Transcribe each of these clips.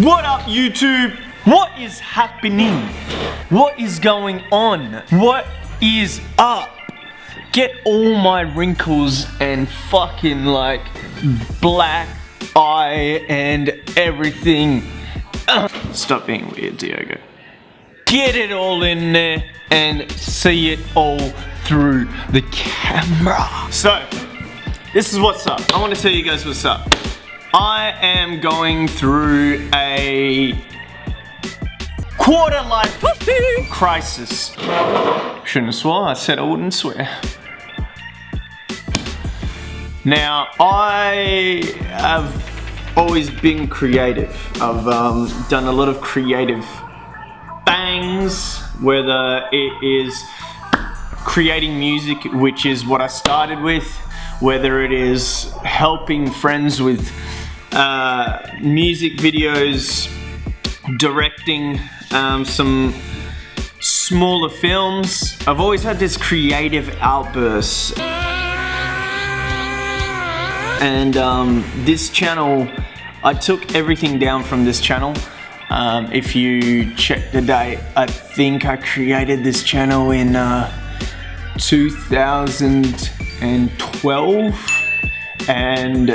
What up, YouTube? What is happening? What is going on? What is up? Get all my wrinkles and fucking like black eye and everything. Stop being weird, Diogo. Get it all in there and see it all through the camera. So, this is what's up. I want to tell you guys what's up. I am going through a quarter-life crisis. Shouldn't have swore. I said I wouldn't swear. Now, I have always been creative. I've done a lot of creative things, whether it is creating music, which is what I started with, whether it is helping friends with music videos, directing some smaller films. I've always had this creative outburst. And this channel, I took everything down from this channel. If you check the date, I think I created this channel in 2012, and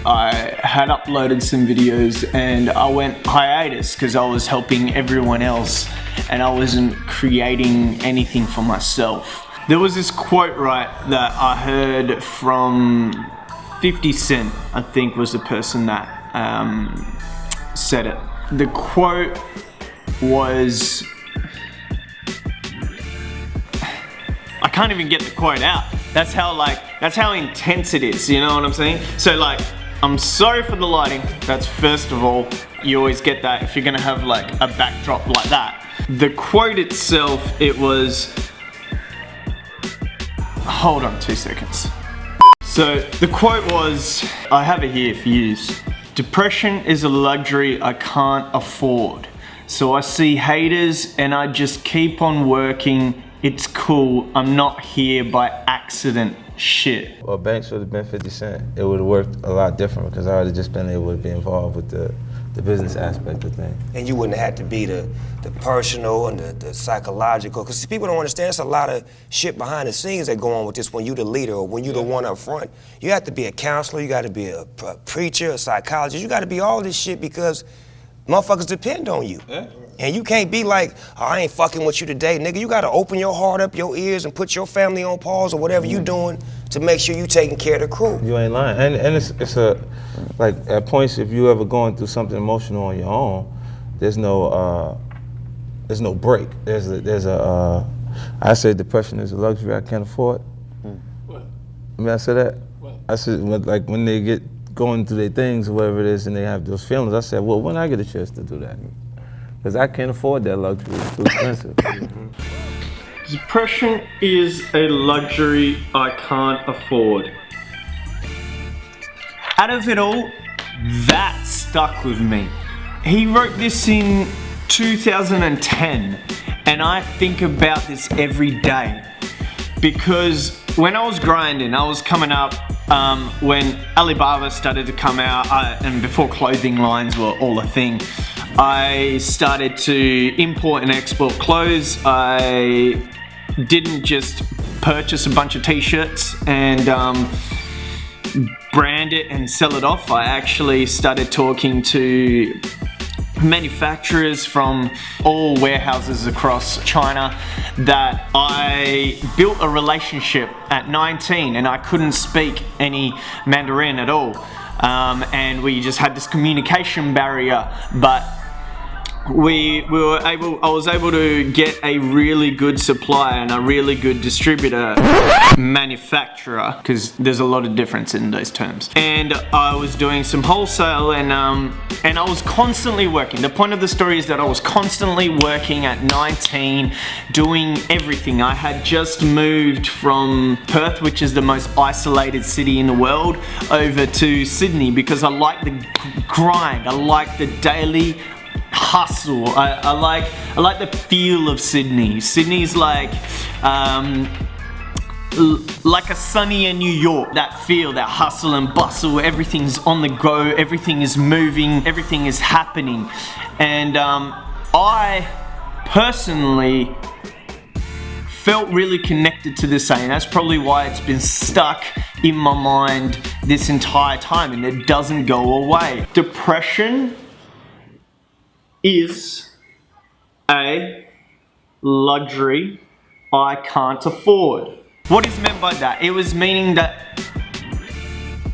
I had uploaded some videos and I went hiatus because I was helping everyone else and I wasn't creating anything for myself. There was this quote, right, that I heard from 50 Cent, I think was the person that said it. The quote was, I can't even get the quote out. That's how intense it is, you know what I'm saying? So like, I'm sorry for the lighting. That's first of all, you always get that if you're gonna have like a backdrop like that. The quote itself, it was, hold on 2 seconds. So the quote was, I have it here for use. Depression is a luxury I can't afford. So I see haters and I just keep on working. It's cool, I'm not here by accident. Shit. Well, Banks would have been 50 Cent. It would have worked a lot different because I would have just been able to be involved with the business aspect of things. And you wouldn't have had to be the personal and the psychological, because people don't understand there's a lot of shit behind the scenes that go on with this when you the leader or when you the one up front. You have to be a counselor, you got to be a preacher, a psychologist, you got to be all this shit because motherfuckers depend on you. Yeah. And you can't be like, oh, I ain't fucking with you today. Nigga, you gotta open your heart up, your ears, and put your family on pause or whatever you doing to make sure you taking care of the crew. You ain't lying. And it's a, like at points if you ever going through something emotional on your own, there's no break. I say depression is a luxury I can't afford. What? I mean, I said that. What? I said, like when they get going through their things or whatever it is and they have those feelings, I said, well, when I get a chance to do that? Because I can't afford that luxury, it's too expensive. Depression is a luxury I can't afford. Out of it all, that stuck with me. He wrote this in 2010, and I think about this every day. Because when I was grinding, I was coming up when Alibaba started to come out, and before clothing lines were all a thing. I started to import and export clothes. I didn't just purchase a bunch of t-shirts and brand it and sell it off. I actually started talking to manufacturers from all warehouses across China that I built a relationship at 19 and I couldn't speak any Mandarin at all. And we just had this communication barrier, but I was able to get a really good supplier and a really good distributor, manufacturer, because there's a lot of difference in those terms. And I was doing some wholesale and I was constantly working. The point of the story is that I was constantly working at 19, doing everything. I had just moved from Perth, which is the most isolated city in the world, over to Sydney because I like the grind. I like the daily hustle. I like the feel of Sydney. Sydney's like like a sunnier New York. That feel, that hustle and bustle, everything's on the go, everything is moving, everything is happening. And I personally felt really connected to this saying. That's probably why it's been stuck in my mind this entire time, and it doesn't go away. Depression is a luxury I can't afford. What is meant by that? It was meaning that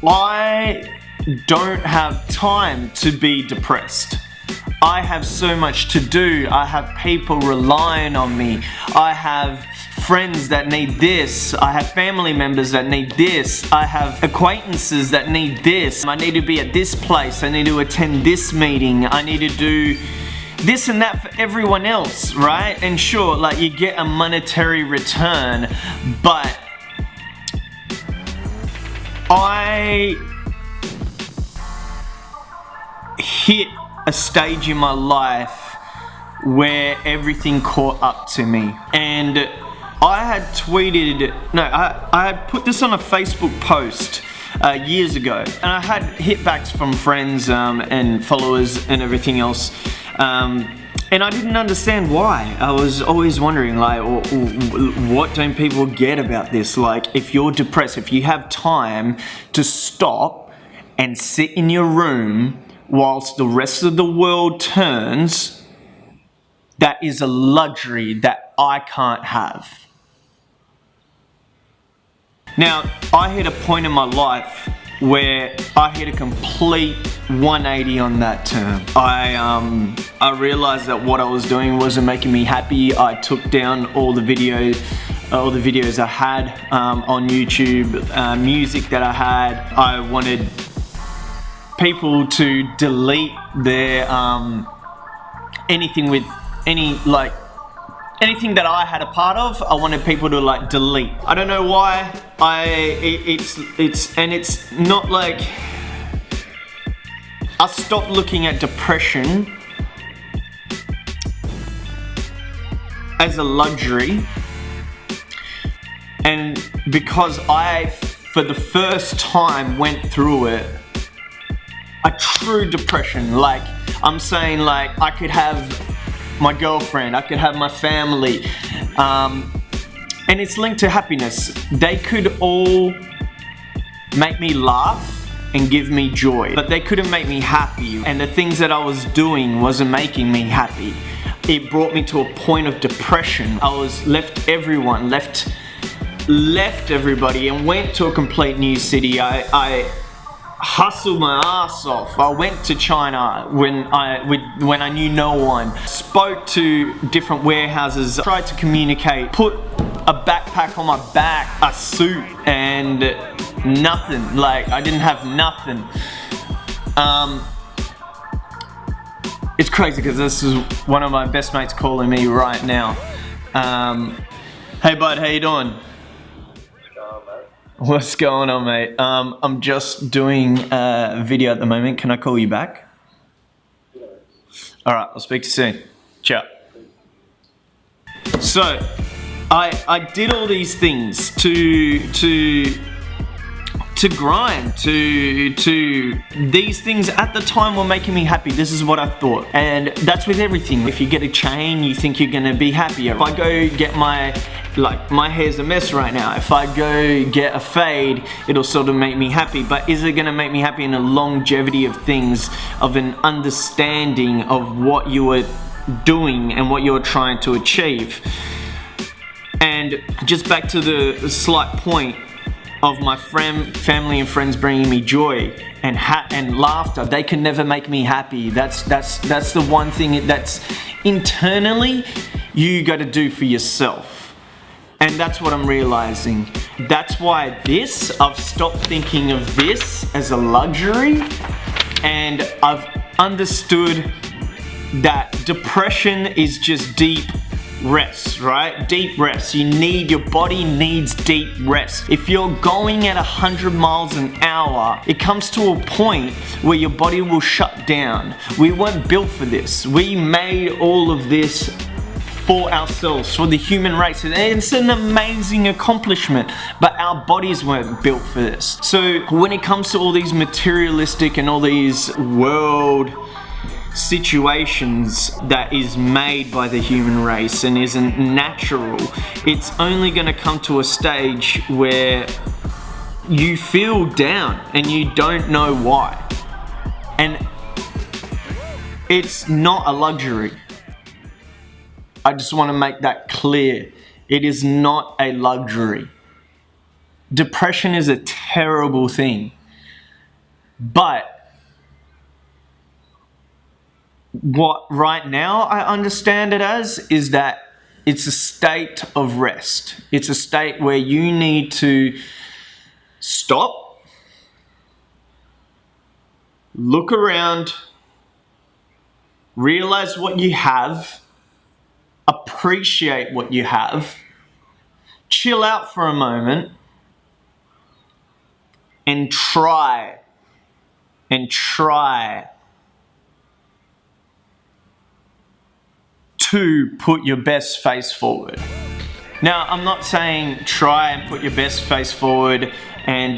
I don't have time to be depressed. I have so much to do. I have people relying on me. I have friends that need this. I have family members that need this. I have acquaintances that need this. I need to be at this place. I need to attend this meeting. I need to do this and that for everyone else, right? And sure, like you get a monetary return, but I hit a stage in my life where everything caught up to me. And I had tweeted, I had put this on a Facebook post years ago, and I had hitbacks from friends and followers and everything else. And I didn't understand why. I was always wondering, like, what don't people get about this? Like, if you're depressed, if you have time to stop and sit in your room whilst the rest of the world turns, that is a luxury that I can't have. Now, I hit a point in my life where I hit a complete 180 on that term. I realized that what I was doing wasn't making me happy. I took down all the videos I had on YouTube, music that I had. I wanted people to delete their anything that I had a part of. I wanted people to like delete. I don't know why. It's not like I stopped looking at depression as a luxury, and because I, for the first time, went through it, a true depression. Like I'm saying, like I could have my girlfriend, I could have my family, and it's linked to happiness. They could all make me laugh and give me joy, but they couldn't make me happy, and the things that I was doing wasn't making me happy. It brought me to a point of depression. I was left everybody and went to a complete new city. I hustled my ass off. I went to China when I knew no one. Spoke to different warehouses, tried to communicate, put a backpack on my back, a suit, and nothing. Like I didn't have nothing. It's crazy because this is one of my best mates calling me right now. Hey bud, how you doing? What's going on, mate? I'm just doing a video at the moment. Can I call you back? All right, I'll speak to you soon. Ciao. So, I did all these things to grind, to these things at the time were making me happy. This is what I thought. And that's with everything. If you get a chain, you think you're gonna be happier. If I go get my hair's a mess right now. If I go get a fade, it'll sort of make me happy. But is it gonna make me happy in a longevity of things, of an understanding of what you were doing and what you're trying to achieve? And just back to the slight point of my family and friends bringing me joy and laughter. They can never make me happy. That's the one thing that's internally you got to do for yourself. And that's what I'm realizing. That's why I've stopped thinking of this as a luxury, and I've understood that depression is just deep rest, right? Deep rest. Your body needs deep rest. If you're going at 100 miles an hour, it comes to a point where your body will shut down. We weren't built for this. We made all of this for ourselves, for the human race. And it's an amazing accomplishment, but our bodies weren't built for this. So when it comes to all these materialistic and all these world situations that is made by the human race and isn't natural, it's only going to come to a stage where you feel down and you don't know why. And it's not a luxury. I just want to make that clear. It is not a luxury. Depression is a terrible thing. But what right now I understand it as is that it's a state of rest. It's a state where you need to stop, look around, realize what you have, appreciate what you have, chill out for a moment, and try to put your best face forward. Now, I'm not saying try and put your best face forward and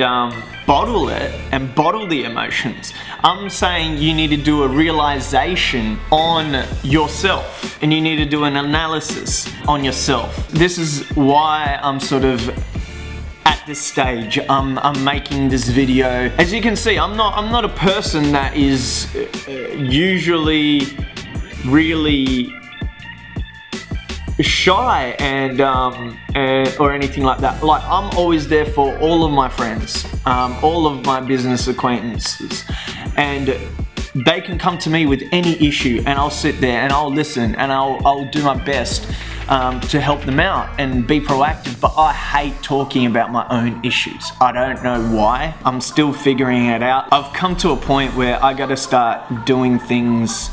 bottle it and bottle the emotions. I'm saying you need to do a realization on yourself and you need to do an analysis on yourself. This is why I'm sort of at this stage. I'm making this video. As you can see, I'm not a person that is usually really shy and or anything like that. Like, I'm always there for all of my friends, all of my business acquaintances, and they can come to me with any issue and I'll sit there and I'll listen and I'll do my best to help them out and be proactive. But I hate talking about my own issues. I don't know why. I'm still figuring it out. I've come to a point where I gotta start doing things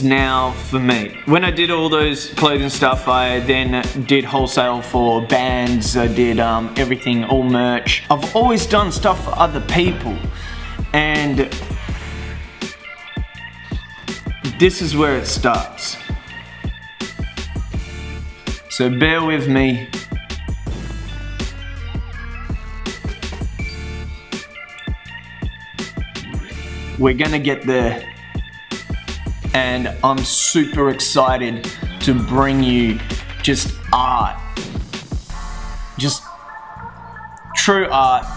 now for me. When I did all those clothing stuff, I then did wholesale for bands. I did everything, all merch. I've always done stuff for other people, and this is where it starts. So bear with me. We're gonna get there. And I'm super excited to bring you just art. Just true art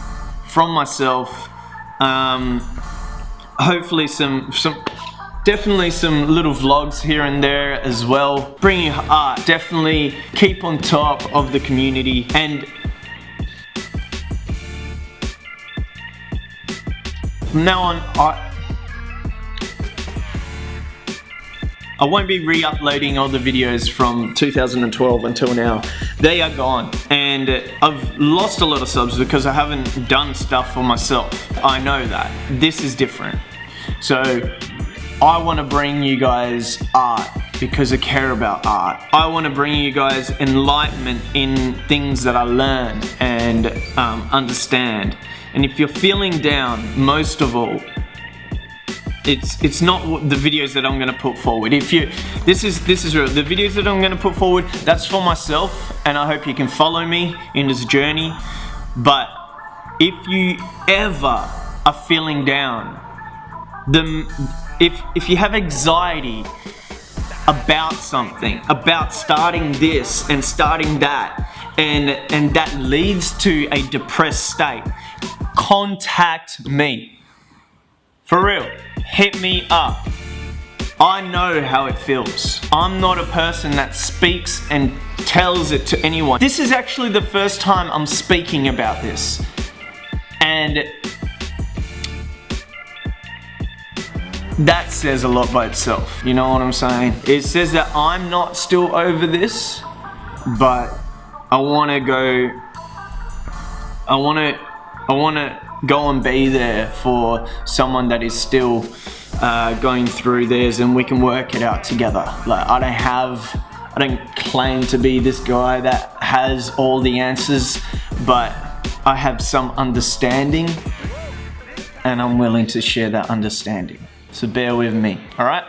from myself. Hopefully definitely some little vlogs here and there as well. Bring you art. Definitely keep on top of the community. And from now on, I won't be re-uploading all the videos from 2012 until now. They are gone, and I've lost a lot of subs because I haven't done stuff for myself. I know that. This is different. So I want to bring you guys art because I care about art. I want to bring you guys enlightenment in things that I learn and understand. And if you're feeling down, most of all, it's not the videos that I'm going to put forward. This is real. The videos that I'm going to put forward, that's for myself, and I hope you can follow me in this journey. But if you ever are feeling down, if you have anxiety about something, about starting this and starting that, and that leads to a depressed state, contact me. For real, hit me up. I know how it feels. I'm not a person that speaks and tells it to anyone. This is actually the first time I'm speaking about this. And that says a lot by itself. You know what I'm saying? It says that I'm not still over this, but I want to go and be there for someone that is still going through theirs, and we can work it out together. Like, I don't claim to be this guy that has all the answers, but I have some understanding, and I'm willing to share that understanding. So bear with me, all right?